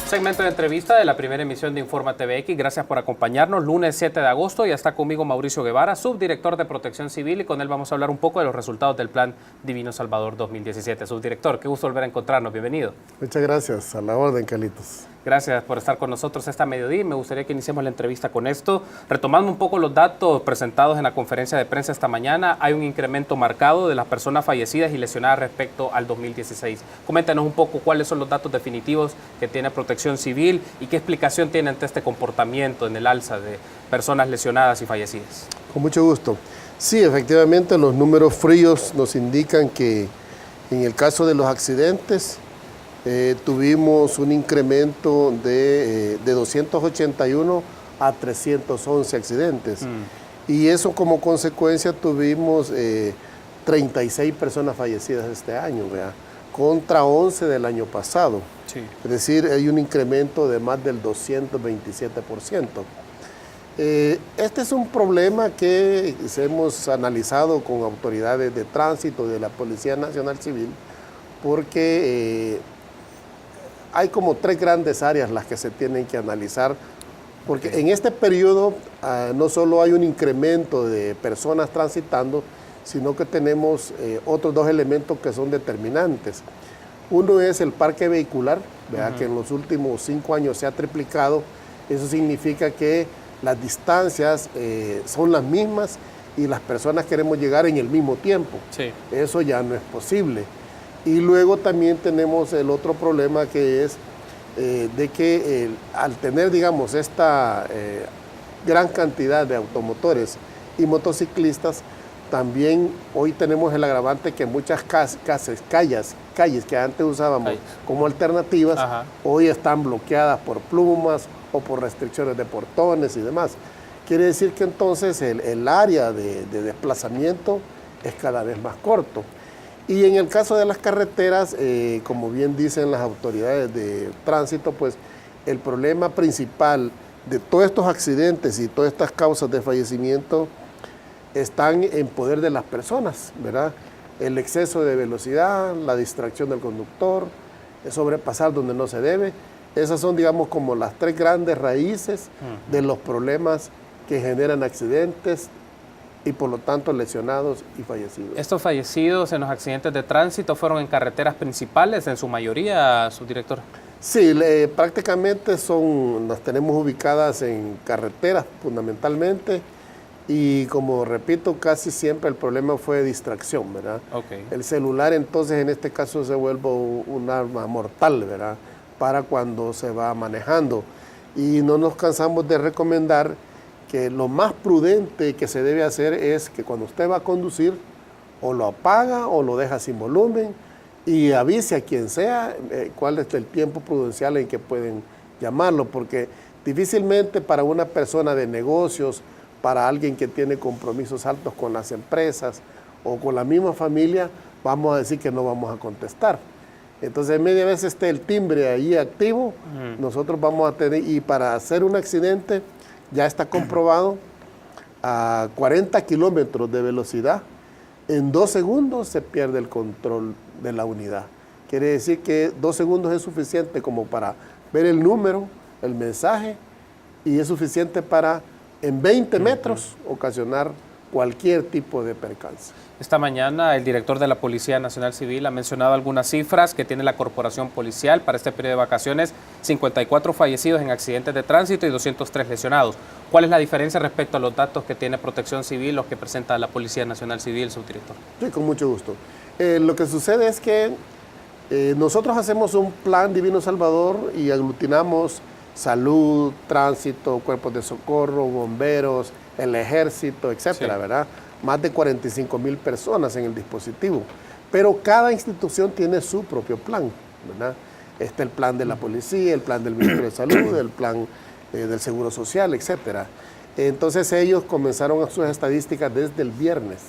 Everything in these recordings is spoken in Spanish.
Segmento de entrevista de la primera emisión de Informa TVX. Gracias por acompañarnos. Lunes 7 de agosto ya está conmigo Mauricio Guevara, subdirector de Protección Civil, y con él vamos a hablar un poco de los resultados del Plan Divino Salvador 2017. Subdirector, qué gusto volver a encontrarnos. Bienvenido. Muchas gracias. A la orden, Carlitos. Gracias por estar con nosotros esta mediodía. Me gustaría que iniciemos la entrevista con esto. Retomando un poco los datos presentados en la conferencia de prensa esta mañana, hay un incremento marcado de las personas fallecidas y lesionadas respecto al 2016. Coméntanos un poco cuáles son los datos definitivos que tiene Protección Civil y qué explicación tiene ante este comportamiento en el alza de personas lesionadas y fallecidas. Con mucho gusto. Sí, efectivamente, los números fríos nos indican que en el caso de los accidentes, tuvimos un incremento de 281 a 311 accidentes. Y eso como consecuencia tuvimos 36 personas fallecidas este año, ¿verdad? Contra 11 del año pasado. Sí. Es decir, hay un incremento de más del 227%. Este es un problema que hemos analizado con autoridades de tránsito de la Policía Nacional Civil, porque hay como tres grandes áreas las que se tienen que analizar, porque en este periodo no solo hay un incremento de personas transitando, sino que tenemos otros dos elementos que son determinantes. Uno es el parque vehicular, ¿verdad? Que en los últimos 5 años se ha triplicado. Eso significa que las distancias son las mismas y las personas queremos llegar en el mismo tiempo. Sí. Eso ya no es posible. Y luego también tenemos el otro problema, que es de que al tener, digamos, esta gran cantidad de automotores y motociclistas, también hoy tenemos el agravante que muchas calles que antes usábamos como alternativas, hoy están bloqueadas por plumas o por restricciones de portones y demás. Quiere decir que entonces el área de desplazamiento es cada vez más corto. Y en el caso de las carreteras, como bien dicen las autoridades de tránsito, pues el problema principal de todos estos accidentes y todas estas causas de fallecimiento están en poder de las personas, ¿verdad? El exceso de velocidad, la distracción del conductor, el sobrepasar donde no se debe. Esas son, digamos, como las tres grandes raíces de los problemas que generan accidentes y por lo tanto lesionados y fallecidos. Estos fallecidos en los accidentes de tránsito fueron en carreteras principales, en su mayoría, subdirector. Sí, prácticamente las tenemos ubicadas en carreteras fundamentalmente, y como repito, casi siempre el problema fue distracción, ¿verdad? Okay. El celular entonces en este caso se vuelve un arma mortal, ¿verdad? Para cuando se va manejando. Y no nos cansamos de recomendar que lo más prudente que se debe hacer es que cuando usted va a conducir, o lo apaga o lo deja sin volumen y avise a quien sea cuál es el tiempo prudencial en que pueden llamarlo, porque difícilmente para una persona de negocios, para alguien que tiene compromisos altos con las empresas o con la misma familia, vamos a decir que no vamos a contestar. Entonces, media vez esté el timbre ahí activo, nosotros vamos a tener, y para hacer un accidente, ya está comprobado, a 40 kilómetros de velocidad, en 2 segundos se pierde el control de la unidad. Quiere decir que 2 segundos es suficiente como para ver el número, el mensaje, y es suficiente para, en 20 metros, ocasionar cualquier tipo de percance. Esta mañana el director de la Policía Nacional Civil ha mencionado algunas cifras que tiene la Corporación Policial para este periodo de vacaciones: 54 fallecidos en accidentes de tránsito y 203 lesionados. ¿Cuál es la diferencia respecto a los datos que tiene Protección Civil, los que presenta la Policía Nacional Civil, subdirector? Sí, con mucho gusto. Lo que sucede es que nosotros hacemos un plan Divino Salvador y aglutinamos salud, tránsito, cuerpos de socorro, bomberos, el ejército, etcétera, sí, ¿verdad? Más de 45,000 personas en el dispositivo. Pero cada institución tiene su propio plan, ¿verdad? Está el plan de la policía, el plan del Ministerio de Salud, el plan del Seguro Social, etcétera. Entonces ellos comenzaron sus estadísticas desde el viernes.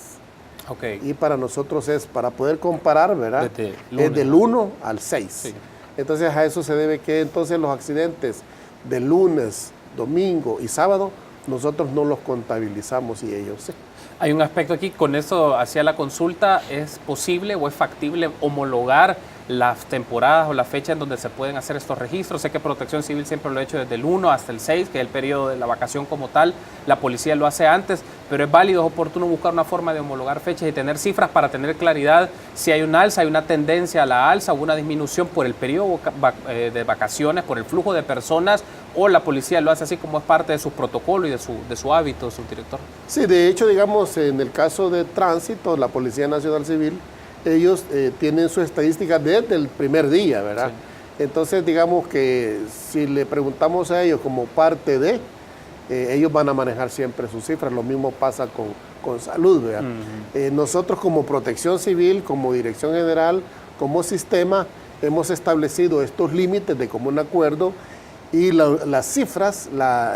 Okay. Y para nosotros es para poder comparar, ¿verdad? Es del 1 al 6. Sí. Entonces a eso se debe que entonces los accidentes de lunes, domingo y sábado, nosotros no los contabilizamos y ellos sí. Hay un aspecto aquí, con eso hacia la consulta, ¿es posible o es factible homologar las temporadas o la fecha en donde se pueden hacer estos registros. Sé que Protección Civil siempre lo ha hecho desde el 1 hasta el 6, que es el periodo de la vacación como tal. La policía lo hace antes, pero es válido, es oportuno buscar una forma de homologar fechas y tener cifras para tener claridad si hay un alza, hay una tendencia a la alza o una disminución por el periodo de vacaciones, por el flujo de personas, o la policía lo hace así como es parte de su protocolo y de su hábito, subdirector. Sí, de hecho, digamos, en el caso de tránsito, la Policía Nacional Civil, ellos tienen su estadística desde el primer día, ¿verdad? Sí. Entonces, digamos que si le preguntamos a ellos como parte de, ellos van a manejar siempre sus cifras. Lo mismo pasa con salud, ¿verdad? Nosotros como Protección Civil, como Dirección General, como sistema, hemos establecido estos límites de común acuerdo y las cifras,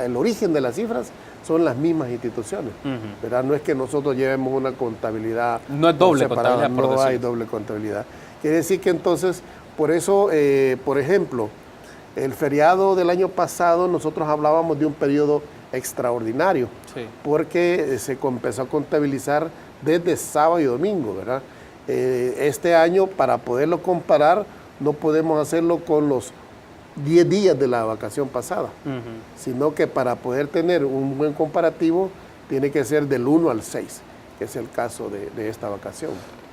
el origen de las cifras son las mismas instituciones, ¿verdad? No es que nosotros llevemos una contabilidad. No es doble separada, contabilidad, no hay doble contabilidad. Quiere decir que entonces, por eso, por ejemplo, el feriado del año pasado nosotros hablábamos de un periodo extraordinario, sí, porque se empezó a contabilizar desde sábado y domingo, ¿verdad? Este año, para poderlo comparar, no podemos hacerlo con los 10 días de la vacación pasada, sino que para poder tener un buen comparativo tiene que ser del 1 al 6, que es el caso de esta vacación.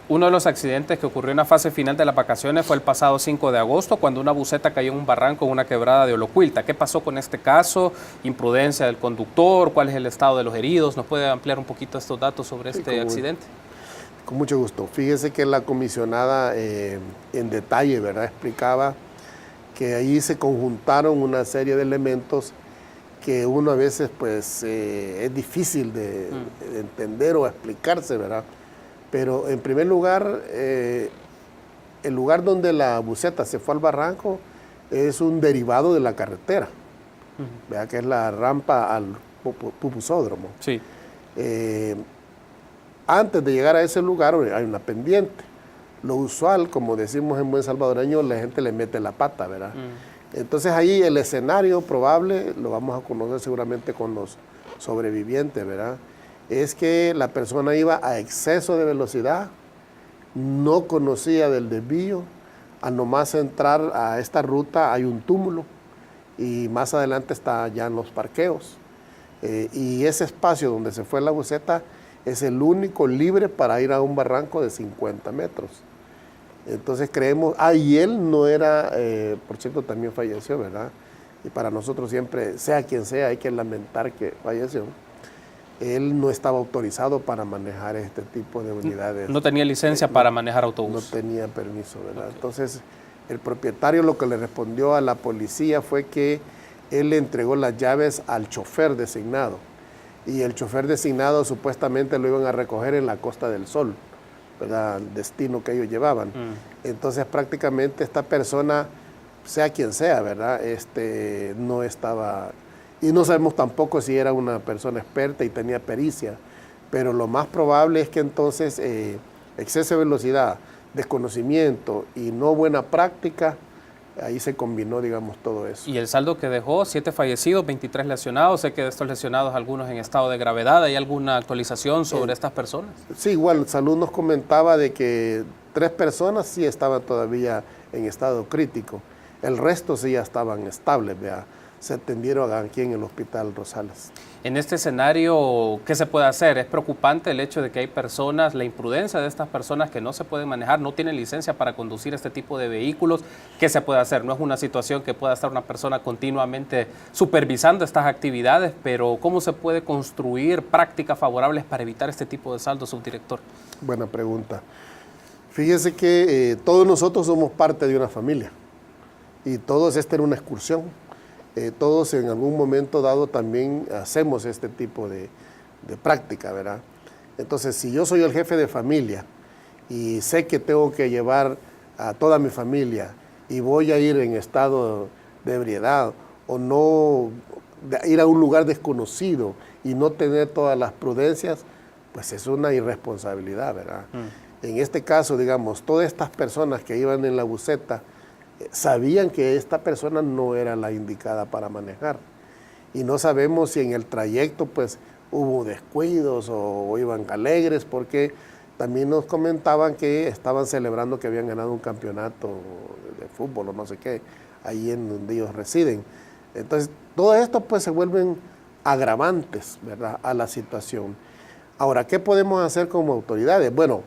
Uno de los accidentes que ocurrió en la fase final de las vacaciones fue el pasado 5 de agosto, cuando una buseta cayó en un barranco en una quebrada de Olocuilta. ¿Qué pasó con este caso? ¿Imprudencia del conductor? ¿Cuál es el estado de los heridos? ¿Nos puede ampliar un poquito estos datos sobre este accidente? Con mucho gusto. Fíjese que la comisionada en detalle, ¿verdad?, explicaba que ahí se conjuntaron una serie de elementos que uno a veces pues es difícil de entender o explicarse, ¿verdad? Pero en primer lugar, el lugar donde la buseta se fue al barranco es un derivado de la carretera, ¿verdad?, que es la rampa al pupusódromo. Sí. Antes de llegar a ese lugar hay una pendiente. Lo usual, como decimos en buen salvadoreño, la gente le mete la pata, ¿verdad? Entonces ahí el escenario probable, lo vamos a conocer seguramente con los sobrevivientes, ¿verdad?, es que la persona iba a exceso de velocidad, no conocía del desvío, al nomás entrar a esta ruta hay un túmulo y más adelante está ya en los parqueos. Y ese espacio donde se fue la buseta es el único libre para ir a un barranco de 50 metros. Entonces creemos, y él no era, por cierto, también falleció, ¿verdad? Y para nosotros siempre, sea quien sea, hay que lamentar que falleció. Él no estaba autorizado para manejar este tipo de unidades. No tenía licencia para manejar autobús. No tenía permiso, ¿verdad? Okay. Entonces, el propietario lo que le respondió a la policía fue que él le entregó las llaves al chofer designado. Y el chofer designado supuestamente lo iban a recoger en la Costa del Sol, ¿verdad?, el destino que ellos llevaban. Entonces prácticamente esta persona, sea quien sea, ¿verdad?, no estaba, y no sabemos tampoco si era una persona experta y tenía pericia, pero lo más probable es que entonces exceso de velocidad, desconocimiento y no buena práctica, ahí se combinó, digamos, todo eso. Y el saldo que dejó, 7 fallecidos, 23 lesionados. Sé que de estos lesionados algunos en estado de gravedad. ¿Hay alguna actualización sobre estas personas? Sí, igual, Salud nos comentaba de que 3 personas sí estaban todavía en estado crítico. El resto sí ya estaban estables, ¿verdad? Se atendieron aquí en el Hospital Rosales. En este escenario, ¿qué se puede hacer? Es preocupante el hecho de que hay personas, la imprudencia de estas personas que no se pueden manejar, no tienen licencia para conducir este tipo de vehículos. ¿Qué se puede hacer? No es una situación que pueda estar una persona continuamente supervisando estas actividades, pero ¿cómo se puede construir prácticas favorables para evitar este tipo de saldos, subdirector? Buena pregunta. Fíjese que todos nosotros somos parte de una familia y todos esta era una excursión. Todos en algún momento dado también hacemos este tipo de práctica, ¿verdad? Entonces, si yo soy el jefe de familia y sé que tengo que llevar a toda mi familia y voy a ir en estado de ebriedad o no ir a un lugar desconocido y no tener todas las prudencias, pues es una irresponsabilidad, ¿verdad? En este caso, digamos, todas estas personas que iban en la buseta sabían que esta persona no era la indicada para manejar y no sabemos si en el trayecto pues hubo descuidos o iban alegres, porque también nos comentaban que estaban celebrando que habían ganado un campeonato de fútbol o no sé qué, ahí en donde ellos residen. Entonces, todo esto pues se vuelven agravantes, ¿verdad?, a la situación. Ahora, ¿qué podemos hacer como autoridades? Bueno,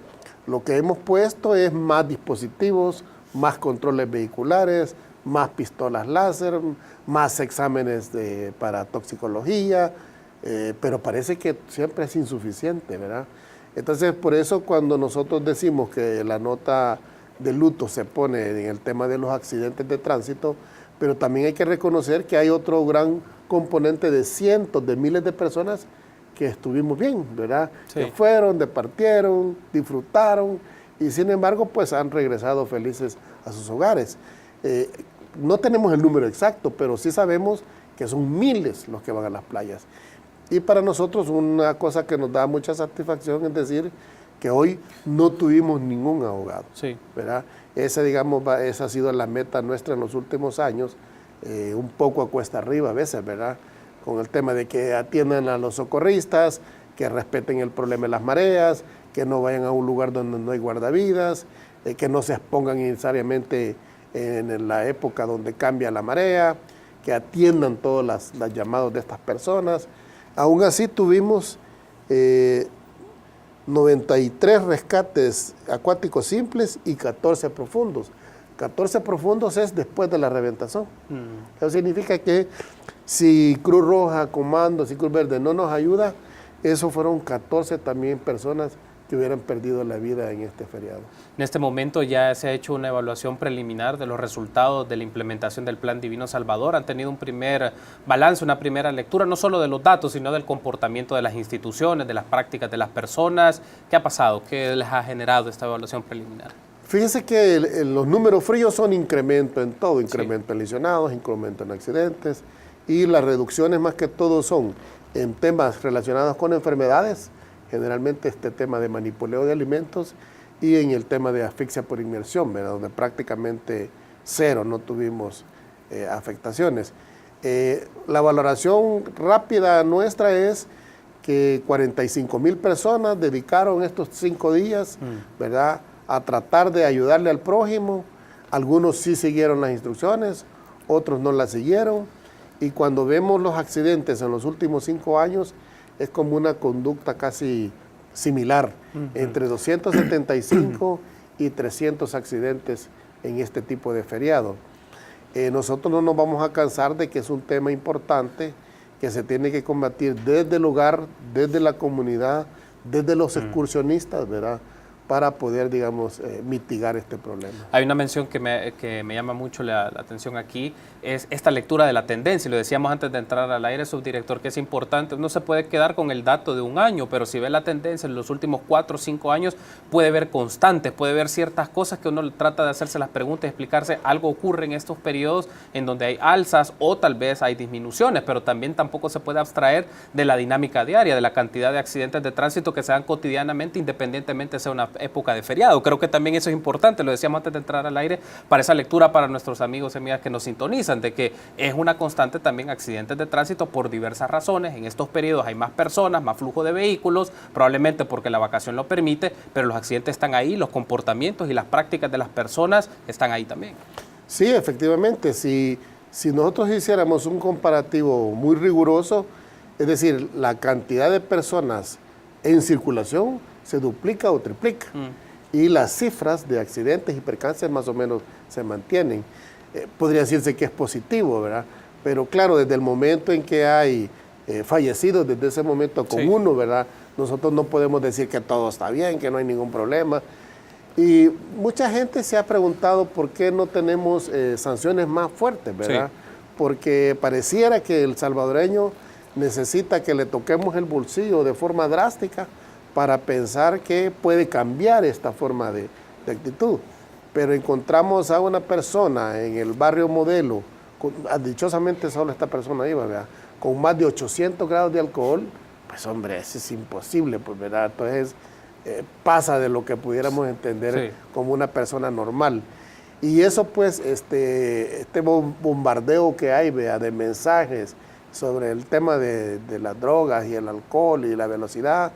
lo que hemos puesto es más dispositivos, más controles vehiculares, más pistolas láser, más exámenes para toxicología, pero parece que siempre es insuficiente, ¿verdad? Entonces, por eso cuando nosotros decimos que la nota de luto se pone en el tema de los accidentes de tránsito, pero también hay que reconocer que hay otro gran componente de cientos de miles de personas que estuvimos bien, ¿verdad? Sí. Que fueron, departieron, disfrutaron y sin embargo pues han regresado felices a sus hogares. No tenemos el número exacto, pero sí sabemos que son miles los que van a las playas. Y para nosotros una cosa que nos da mucha satisfacción es decir que hoy no tuvimos ningún ahogado, sí, ¿verdad? Esa ha sido la meta nuestra en los últimos años, un poco a cuesta arriba a veces, ¿verdad? Con el tema de que atiendan a los socorristas, que respeten el problema de las mareas, que no vayan a un lugar donde no hay guardavidas, que no se expongan innecesariamente en la época donde cambia la marea, que atiendan todos los llamados de estas personas. Aún así tuvimos 93 rescates acuáticos simples y 14 profundos. 14 profundos es después de la reventación. Eso significa que si Cruz Roja, Comandos y Cruz Verde no nos ayuda, eso fueron 14 también personas que hubieran perdido la vida en este feriado. En este momento ya se ha hecho una evaluación preliminar de los resultados de la implementación del Plan Divino Salvador. Han tenido un primer balance, una primera lectura, no solo de los datos, sino del comportamiento de las instituciones, de las prácticas de las personas. ¿Qué ha pasado? ¿Qué les ha generado esta evaluación preliminar? Fíjense que los números fríos son incremento en todo, incremento en lesionados, incremento en accidentes, y las reducciones más que todo son en temas relacionados con enfermedades, generalmente este tema de manipuleo de alimentos y en el tema de asfixia por inmersión, ¿verdad?, donde prácticamente cero, no tuvimos afectaciones. La valoración rápida nuestra es que 45,000 personas dedicaron estos 5 días, ¿verdad?, a tratar de ayudarle al prójimo. Algunos sí siguieron las instrucciones, otros no las siguieron, y cuando vemos los accidentes en los últimos 5 años, es como una conducta casi similar, entre 275 y 300 accidentes en este tipo de feriado. Nosotros no nos vamos a cansar de que es un tema importante, que se tiene que combatir desde el hogar, desde la comunidad, desde los excursionistas, ¿verdad?, para poder, digamos, mitigar este problema. Hay una mención que me llama mucho la atención aquí, es esta lectura de la tendencia. Lo decíamos antes de entrar al aire, subdirector, que es importante. No se puede quedar con el dato de un año, pero si ve la tendencia en los últimos 4 o 5 años, puede ver constantes, puede ver ciertas cosas que uno trata de hacerse las preguntas y explicarse. Algo ocurre en estos periodos en donde hay alzas o tal vez hay disminuciones, pero también tampoco se puede abstraer de la dinámica diaria, de la cantidad de accidentes de tránsito que se dan cotidianamente, independientemente sea una época de feriado. Creo que también eso es importante, lo decíamos antes de entrar al aire, para esa lectura para nuestros amigos y amigas que nos sintonizan, de que es una constante también accidentes de tránsito por diversas razones. En estos periodos hay más personas, más flujo de vehículos, probablemente porque la vacación lo permite, pero los accidentes están ahí, los comportamientos y las prácticas de las personas están ahí también. Sí, efectivamente, si nosotros hiciéramos un comparativo muy riguroso, es decir, la cantidad de personas en circulación se duplica o triplica. Y las cifras de accidentes y percances más o menos se mantienen. Podría decirse que es positivo, ¿verdad? Pero claro, desde el momento en que hay fallecidos, desde ese momento con uno, ¿verdad?, nosotros no podemos decir que todo está bien, que no hay ningún problema. Y mucha gente se ha preguntado por qué no tenemos sanciones más fuertes, ¿verdad? Sí. Porque pareciera que el salvadoreño necesita que le toquemos el bolsillo de forma drástica para pensar que puede cambiar esta forma de actitud. Pero encontramos a una persona en el barrio Modelo, dichosamente solo esta persona iba, ¿verdad?, con más de 800 grados de alcohol, pues hombre, eso es imposible, pues, ¿verdad? Entonces pasa de lo que pudiéramos entender como una persona normal. Y eso pues, este bombardeo que hay, ¿verdad?, de mensajes sobre el tema de las drogas y el alcohol y la velocidad,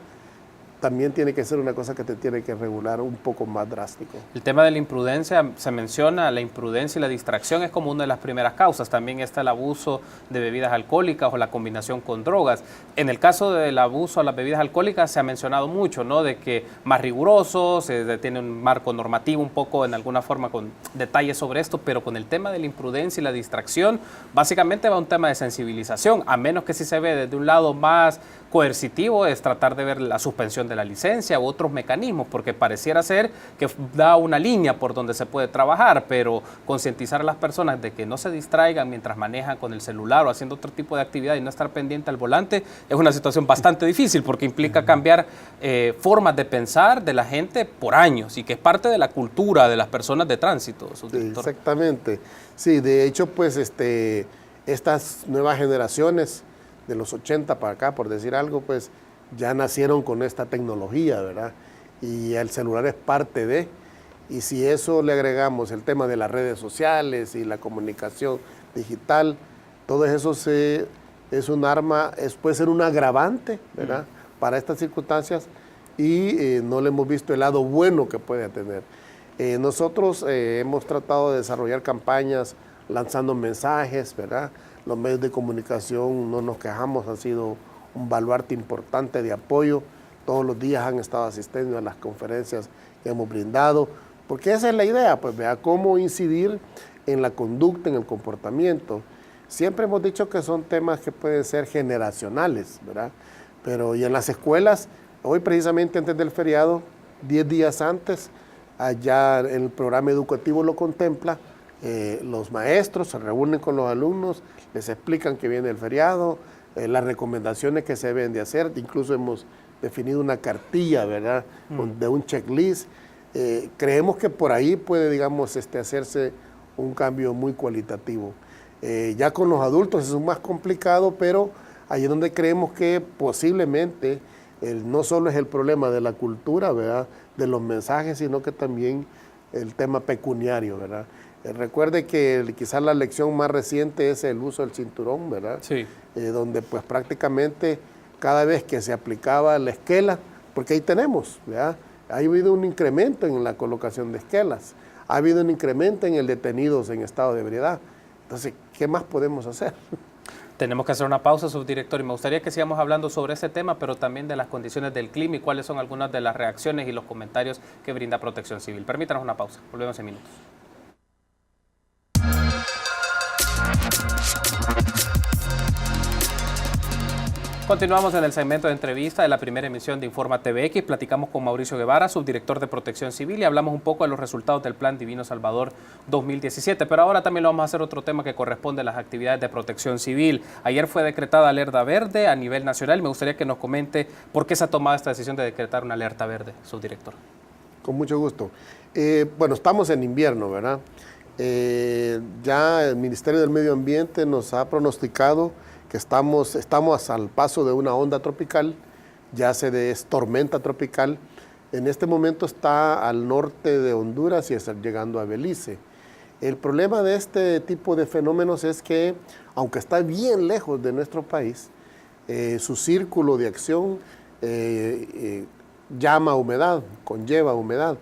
también tiene que ser una cosa que te tiene que regular un poco más drástico. El tema de la imprudencia, se menciona, la imprudencia y la distracción es como una de las primeras causas. También está el abuso de bebidas alcohólicas o la combinación con drogas. En el caso del abuso a las bebidas alcohólicas se ha mencionado mucho, ¿no? De que más riguroso, tiene un marco normativo un poco en alguna forma con detalles sobre esto, pero con el tema de la imprudencia y la distracción, básicamente va un tema de sensibilización, a menos que si se ve desde un lado más coercitivo, es tratar de ver la suspensión de la licencia u otros mecanismos, porque pareciera ser que da una línea por donde se puede trabajar, pero concientizar a las personas de que no se distraigan mientras manejan con el celular o haciendo otro tipo de actividad y no estar pendiente al volante es una situación bastante difícil, porque implica cambiar formas de pensar de la gente por años y que es parte de la cultura de las personas de tránsito. Sí, exactamente. Sí, de hecho, pues estas nuevas generaciones de los 80 para acá, por decir algo, pues ya nacieron con esta tecnología, ¿verdad? Y el celular es parte de, y si eso le agregamos el tema de las redes sociales y la comunicación digital, todo eso es un arma, puede ser un agravante, ¿verdad? Para estas circunstancias, y no le hemos visto el lado bueno que puede tener. Nosotros hemos tratado de desarrollar campañas lanzando mensajes, ¿verdad? Los medios de comunicación, no nos quejamos, han sido un baluarte importante de apoyo. Todos los días han estado asistiendo a las conferencias que hemos brindado, porque esa es la idea, pues vea cómo incidir en la conducta, en el comportamiento. Siempre hemos dicho que son temas que pueden ser generacionales, ¿verdad? Pero y en las escuelas, hoy precisamente antes del feriado, 10 días antes, allá en el programa educativo lo contempla, los maestros se reúnen con los alumnos, les explican que viene el feriado, las recomendaciones que se deben de hacer, incluso hemos definido una cartilla, ¿verdad?, de un checklist. Creemos que por ahí puede, digamos, hacerse un cambio muy cualitativo. Ya con los adultos es más complicado, pero ahí es donde creemos que posiblemente no solo es el problema de la cultura, ¿verdad?, de los mensajes, sino que también el tema pecuniario, ¿verdad? Recuerde que quizás la lección más reciente es el uso del cinturón, ¿verdad? Sí. Donde pues prácticamente cada vez que se aplicaba la esquela, porque ahí tenemos, ¿verdad? Ha habido un incremento en la colocación de esquelas, ha habido un incremento en el detenidos en estado de ebriedad. Entonces, ¿qué más podemos hacer? Tenemos que hacer una pausa, subdirector, y me gustaría que sigamos hablando sobre ese tema, pero también de las condiciones del clima y cuáles son algunas de las reacciones y los comentarios que brinda Protección Civil. Permítanos una pausa, volvemos en minutos. Continuamos en el segmento de entrevista de la primera emisión de Informa TVX. Platicamos con Mauricio Guevara, subdirector de Protección Civil, y hablamos un poco de los resultados del Plan Divino Salvador 2017. Pero ahora también lo vamos a hacer otro tema que corresponde a las actividades de Protección Civil. Ayer fue decretada alerta verde a nivel nacional. Me gustaría que nos comente por qué se ha tomado esta decisión de decretar una alerta verde, subdirector. Con mucho gusto. Bueno, estamos en invierno, ¿verdad? Ya el Ministerio del Medio Ambiente nos ha pronosticado que estamos al paso de una onda tropical, ya es tormenta tropical. En este momento está al norte de Honduras y está llegando a Belice. El problema de este tipo de fenómenos es que, aunque está bien lejos de nuestro país, su círculo de acción conlleva humedad.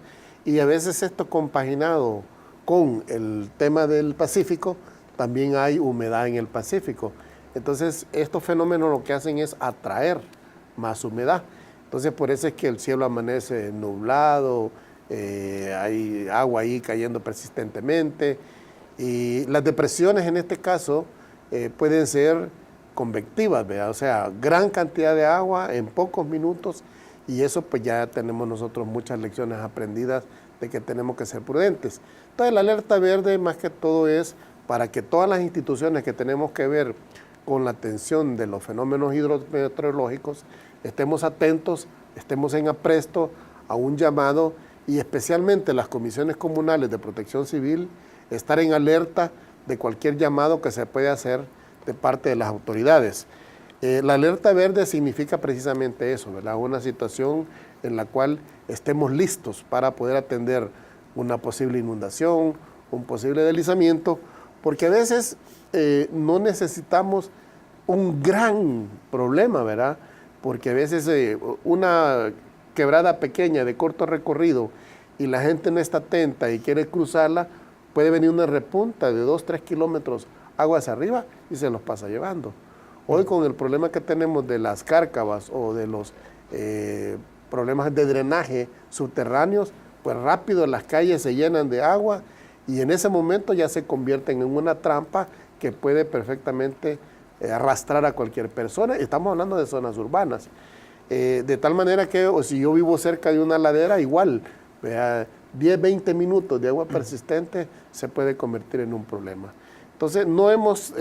Y a veces esto compaginado con el tema del Pacífico, también hay humedad en el Pacífico. Entonces, estos fenómenos lo que hacen es atraer más humedad. Entonces, por eso es que el cielo amanece nublado, hay agua ahí cayendo persistentemente. Y las depresiones en este caso pueden ser convectivas, ¿verdad? O sea, gran cantidad de agua en pocos minutos, y eso pues ya tenemos nosotros muchas lecciones aprendidas de que tenemos que ser prudentes. Entonces, la alerta verde más que todo es para que todas las instituciones que tenemos que ver con la atención de los fenómenos hidrometeorológicos, estemos atentos, estemos en apresto a un llamado, y especialmente las comisiones comunales de Protección Civil, estar en alerta de cualquier llamado que se pueda hacer de parte de las autoridades. La alerta verde significa precisamente eso, ¿verdad? Una situación en la cual estemos listos para poder atender una posible inundación, un posible deslizamiento, porque a veces no necesitamos un gran problema, ¿verdad? Porque a veces una quebrada pequeña de corto recorrido y la gente no está atenta y quiere cruzarla, puede venir una repunta de 2, 3 kilómetros aguas arriba y se los pasa llevando. Hoy con el problema que tenemos de las cárcavas o de los problemas de drenaje subterráneos, pues rápido las calles se llenan de agua y en ese momento ya se convierten en una trampa que puede perfectamente arrastrar a cualquier persona. Estamos hablando de zonas urbanas. De tal manera que o si yo vivo cerca de una ladera, igual, 10, 20 minutos de agua persistente se puede convertir en un problema. Entonces, no hemos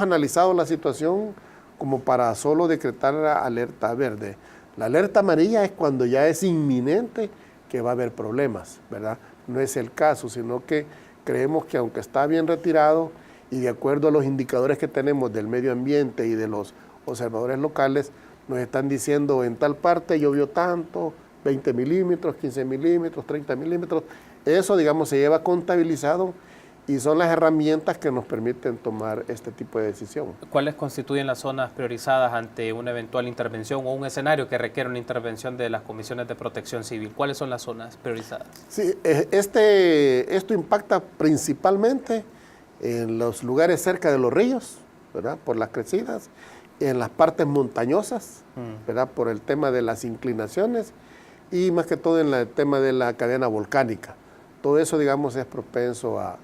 analizado la situación como para solo decretar la alerta verde. La alerta amarilla es cuando ya es inminente que va a haber problemas, ¿verdad? No es el caso, sino que creemos que aunque está bien retirado y de acuerdo a los indicadores que tenemos del medio ambiente y de los observadores locales, nos están diciendo en tal parte llovió tanto, 20 milímetros, 15 milímetros, 30 milímetros. Eso, digamos, se lleva contabilizado y son las herramientas que nos permiten tomar este tipo de decisión. ¿Cuáles constituyen las zonas priorizadas ante una eventual intervención o un escenario que requiere una intervención de las comisiones de protección civil? ¿Cuáles son las zonas priorizadas? Sí, esto impacta principalmente en los lugares cerca de los ríos, ¿verdad? Por las crecidas, en las partes montañosas, ¿verdad? Por el tema de las inclinaciones y más que todo en el tema de la cadena volcánica. Todo eso, digamos, es propenso a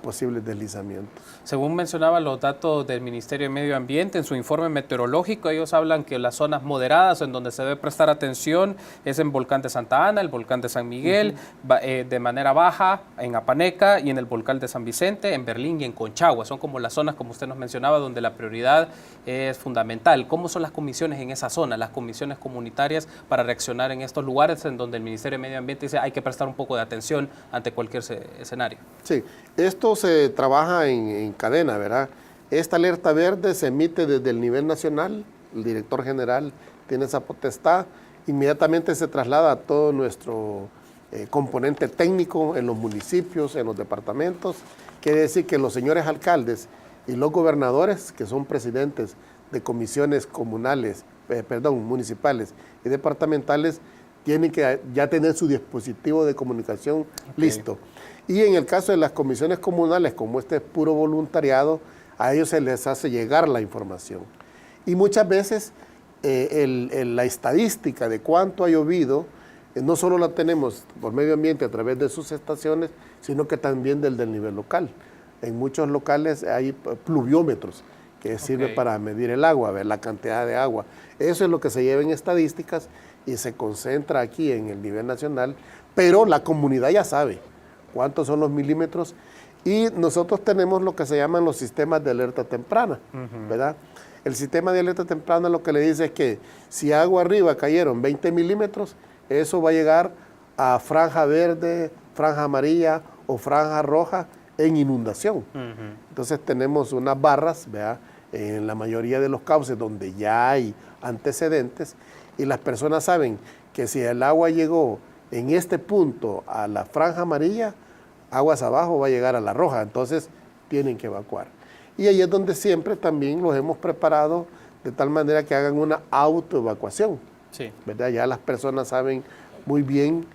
posibles deslizamientos. Según mencionaban los datos del Ministerio de Medio Ambiente, en su informe meteorológico, ellos hablan que las zonas moderadas en donde se debe prestar atención es en Volcán de Santa Ana, el Volcán de San Miguel, de manera baja en Apaneca y en el Volcán de San Vicente, en Berlín y en Conchagua. Son como las zonas, como usted nos mencionaba, donde la prioridad es fundamental. ¿Cómo son las comisiones en esa zona, las comisiones comunitarias para reaccionar en estos lugares en donde el Ministerio de Medio Ambiente dice hay que prestar un poco de atención ante cualquier escenario? Sí, esto se trabaja en cadena, ¿verdad? Esta alerta verde se emite desde el nivel nacional, el director general tiene esa potestad, inmediatamente se traslada a todo nuestro componente técnico en los municipios, en los departamentos. Quiere decir que los señores alcaldes y los gobernadores, que son presidentes de comisiones municipales y departamentales, tienen que ya tener su dispositivo de comunicación listo. Y en el caso de las comisiones comunales, como este es puro voluntariado, a ellos se les hace llegar la información. Y muchas veces la estadística de cuánto ha llovido, no solo la tenemos por medio ambiente a través de sus estaciones, sino que también del nivel local. En muchos locales hay pluviómetros que sirve para medir el agua, ver la cantidad de agua. Eso es lo que se lleva en estadísticas y se concentra aquí en el nivel nacional, pero la comunidad ya sabe cuántos son los milímetros y nosotros tenemos lo que se llaman los sistemas de alerta temprana, ¿verdad? El sistema de alerta temprana lo que le dice es que si agua arriba cayeron 20 milímetros, eso va a llegar a franja verde, franja amarilla o franja roja en inundación. Entonces tenemos unas barras, ¿verdad? En la mayoría de los cauces donde ya hay antecedentes y las personas saben que si el agua llegó en este punto a la franja amarilla, aguas abajo va a llegar a la roja, entonces tienen que evacuar. Y ahí es donde siempre también los hemos preparado de tal manera que hagan una autoevacuación. Sí. ¿Verdad? Ya las personas saben muy bien,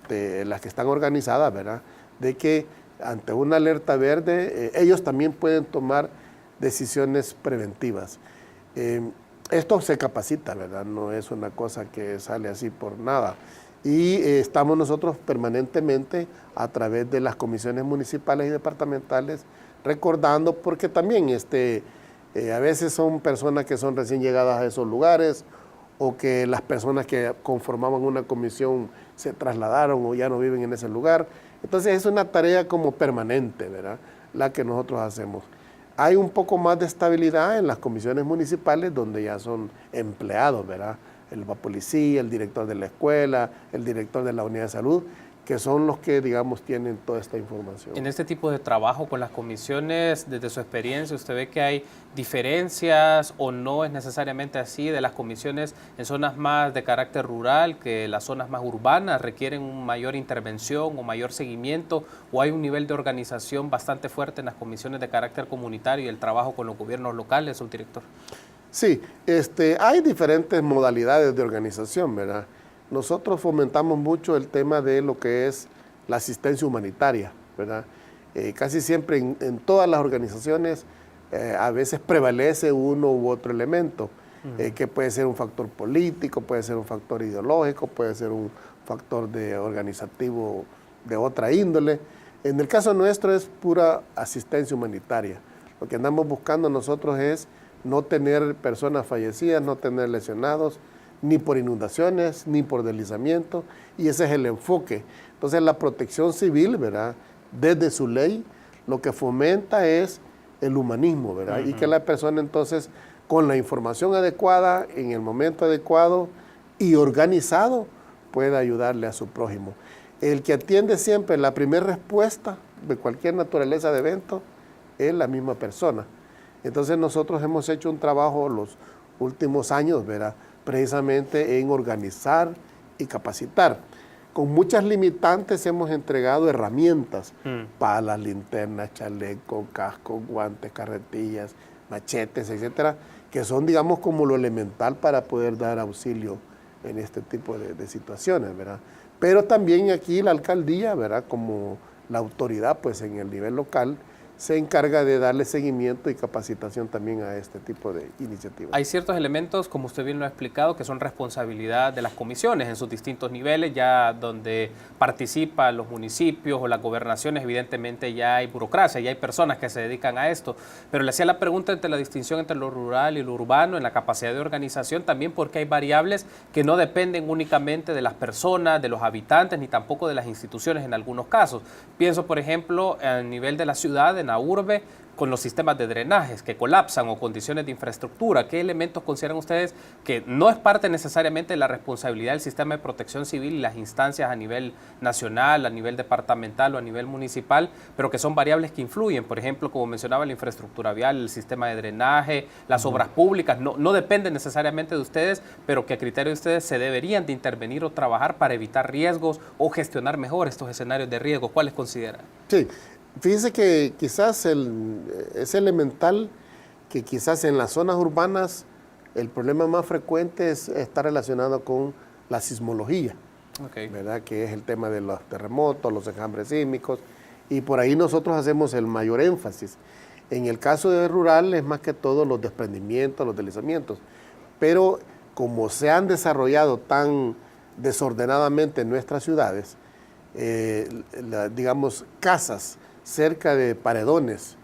de las que están organizadas, ¿verdad? De que ante una alerta verde, ellos también pueden tomar decisiones preventivas. Esto se capacita, ¿verdad? No es una cosa que sale así por nada. Y estamos nosotros permanentemente a través de las comisiones municipales y departamentales recordando, porque también a veces son personas que son recién llegadas a esos lugares o que las personas que conformaban una comisión se trasladaron o ya no viven en ese lugar. Entonces es una tarea como permanente, ¿verdad? La que nosotros hacemos. Hay un poco más de estabilidad en las comisiones municipales donde ya son empleados, ¿verdad? La policía, el director de la escuela, el director de la unidad de salud, que son los que, digamos, tienen toda esta información. En este tipo de trabajo con las comisiones, desde su experiencia, ¿usted ve que hay diferencias o no es necesariamente así de las comisiones en zonas más de carácter rural que las zonas más urbanas requieren una mayor intervención o mayor seguimiento, o hay un nivel de organización bastante fuerte en las comisiones de carácter comunitario y el trabajo con los gobiernos locales, subdirector? Sí, hay diferentes modalidades de organización, ¿verdad? nosotros fomentamos mucho el tema de lo que es la asistencia humanitaria, ¿verdad? Casi siempre en todas las organizaciones a veces prevalece uno u otro elemento, que puede ser un factor político, puede ser un factor ideológico, puede ser un factor organizativo de otra índole. En el caso nuestro es pura asistencia humanitaria. Lo que andamos buscando nosotros es no tener personas fallecidas, no tener lesionados, ni por inundaciones, ni por deslizamiento, y ese es el enfoque. Entonces la protección civil, ¿verdad?, desde su ley, lo que fomenta es el humanismo, ¿verdad? Y que la persona entonces, con la información adecuada, en el momento adecuado y organizado, pueda ayudarle a su prójimo. El que atiende siempre la primera respuesta de cualquier naturaleza de evento es la misma persona. Entonces nosotros hemos hecho un trabajo los últimos años, ¿verdad?, precisamente en organizar y capacitar. Con muchas limitantes hemos entregado herramientas, palas, linternas, chalecos, cascos, guantes, carretillas, machetes, etcétera, que son, digamos, como lo elemental para poder dar auxilio en este tipo de situaciones, ¿verdad? Pero también aquí la alcaldía, ¿verdad?, como la autoridad, pues en el nivel local, se encarga de darle seguimiento y capacitación también a este tipo de iniciativas. Hay ciertos elementos, como usted bien lo ha explicado, que son responsabilidad de las comisiones en sus distintos niveles, ya donde participan los municipios o las gobernaciones, evidentemente ya hay burocracia, ya hay personas que se dedican a esto, pero le hacía la pregunta entre la distinción entre lo rural y lo urbano, en la capacidad de organización, también porque hay variables que no dependen únicamente de las personas, de los habitantes, ni tampoco de las instituciones en algunos casos. Pienso, por ejemplo, a nivel de la ciudad, en la urbe, con los sistemas de drenajes que colapsan o condiciones de infraestructura. ¿Qué elementos consideran ustedes que no es parte necesariamente de la responsabilidad del sistema de protección civil y las instancias a nivel nacional, a nivel departamental o a nivel municipal, pero que son variables que influyen? Por ejemplo, como mencionaba, la infraestructura vial, el sistema de drenaje, las obras públicas, no dependen necesariamente de ustedes, pero que a criterio de ustedes se deberían de intervenir o trabajar para evitar riesgos o gestionar mejor estos escenarios de riesgo. ¿Cuáles consideran? Sí. Fíjense que quizás es elemental que quizás en las zonas urbanas el problema más frecuente está relacionado con la sismología, ¿verdad?, que es el tema de los terremotos, los enjambres sísmicos, y por ahí nosotros hacemos el mayor énfasis. En el caso de rural es más que todo los desprendimientos, los deslizamientos, pero como se han desarrollado tan desordenadamente en nuestras ciudades, digamos, casas cerca de paredones,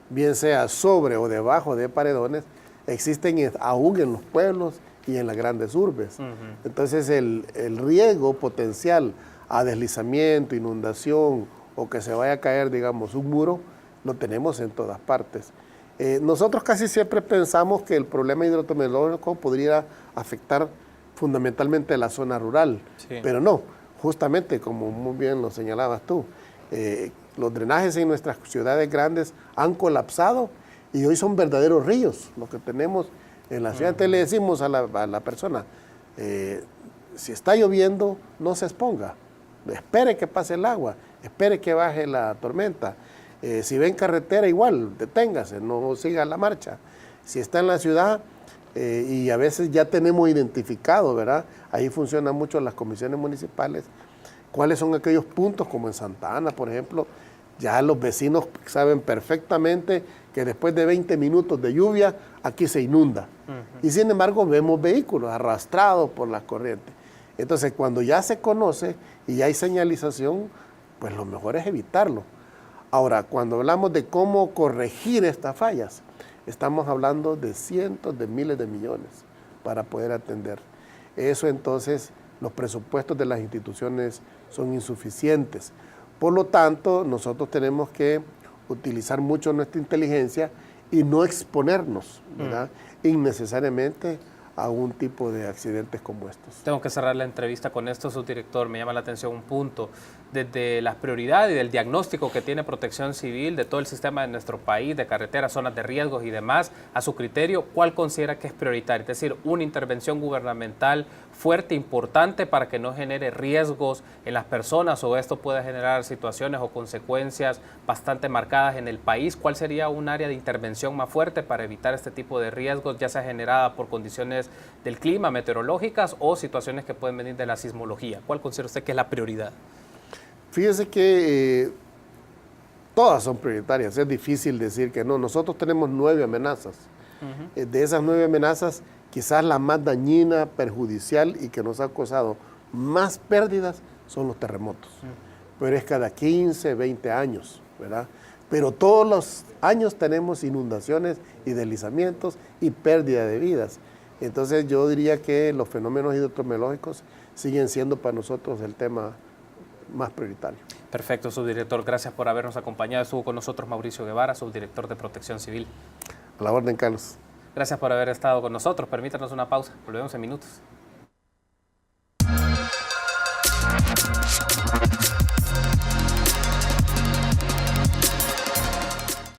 bien sea sobre o debajo de paredones, existen aún en los pueblos y en las grandes urbes. Entonces el riesgo potencial a deslizamiento, inundación o que se vaya a caer, digamos, un muro, lo tenemos en todas partes. Nosotros casi siempre pensamos que el problema hidrometeorológico podría afectar fundamentalmente la zona rural, pero no, justamente como muy bien lo señalabas tú, los drenajes en nuestras ciudades grandes han colapsado y hoy son verdaderos ríos lo que tenemos en la ciudad. Entonces le decimos a la persona, si está lloviendo, no se exponga, espere que pase el agua, espere que baje la tormenta. Si ve en carretera, igual, deténgase, no siga la marcha. Si está en la ciudad, y a veces ya tenemos identificado, ¿verdad? Ahí funcionan mucho las comisiones municipales, cuáles son aquellos puntos, como en Santa Ana, por ejemplo, ya los vecinos saben perfectamente que después de 20 minutos de lluvia, aquí se inunda. Y sin embargo, vemos vehículos arrastrados por las corrientes. Entonces, cuando ya se conoce y ya hay señalización, pues lo mejor es evitarlo. Ahora, cuando hablamos de cómo corregir estas fallas, estamos hablando de cientos de miles de millones para poder atender. Eso entonces, los presupuestos de las instituciones son insuficientes. Por lo tanto, nosotros tenemos que utilizar mucho nuestra inteligencia y no exponernos, ¿verdad?, innecesariamente a un tipo de accidentes como estos. Tengo que cerrar la entrevista con esto, subdirector. Me llama la atención un punto. desde las prioridades y del diagnóstico que tiene Protección Civil de todo el sistema de nuestro país, de carreteras, zonas de riesgos y demás, a su criterio, ¿cuál considera que es prioritario? Es decir, una intervención gubernamental fuerte, importante, para que no genere riesgos en las personas o esto pueda generar situaciones o consecuencias bastante marcadas en el país. ¿Cuál sería un área de intervención más fuerte para evitar este tipo de riesgos, ya sea generada por condiciones del clima, meteorológicas o situaciones que pueden venir de la sismología? ¿Cuál considera usted que es la prioridad? Fíjese que todas son prioritarias, es difícil decir que no. Nosotros tenemos 9 amenazas. De esas 9 amenazas, quizás la más dañina, perjudicial y que nos ha causado más pérdidas son los terremotos. Pero es cada 15, 20 años, ¿verdad? Pero todos los años tenemos inundaciones y deslizamientos y pérdida de vidas. Entonces yo diría que los fenómenos hidrometeorológicos siguen siendo para nosotros el tema más prioritario. Perfecto, subdirector. Gracias por habernos acompañado. Estuvo con nosotros Mauricio Guevara, subdirector de Protección Civil. A la orden, Carlos. Gracias por haber estado con nosotros. Permítanos una pausa. Volvemos en minutos.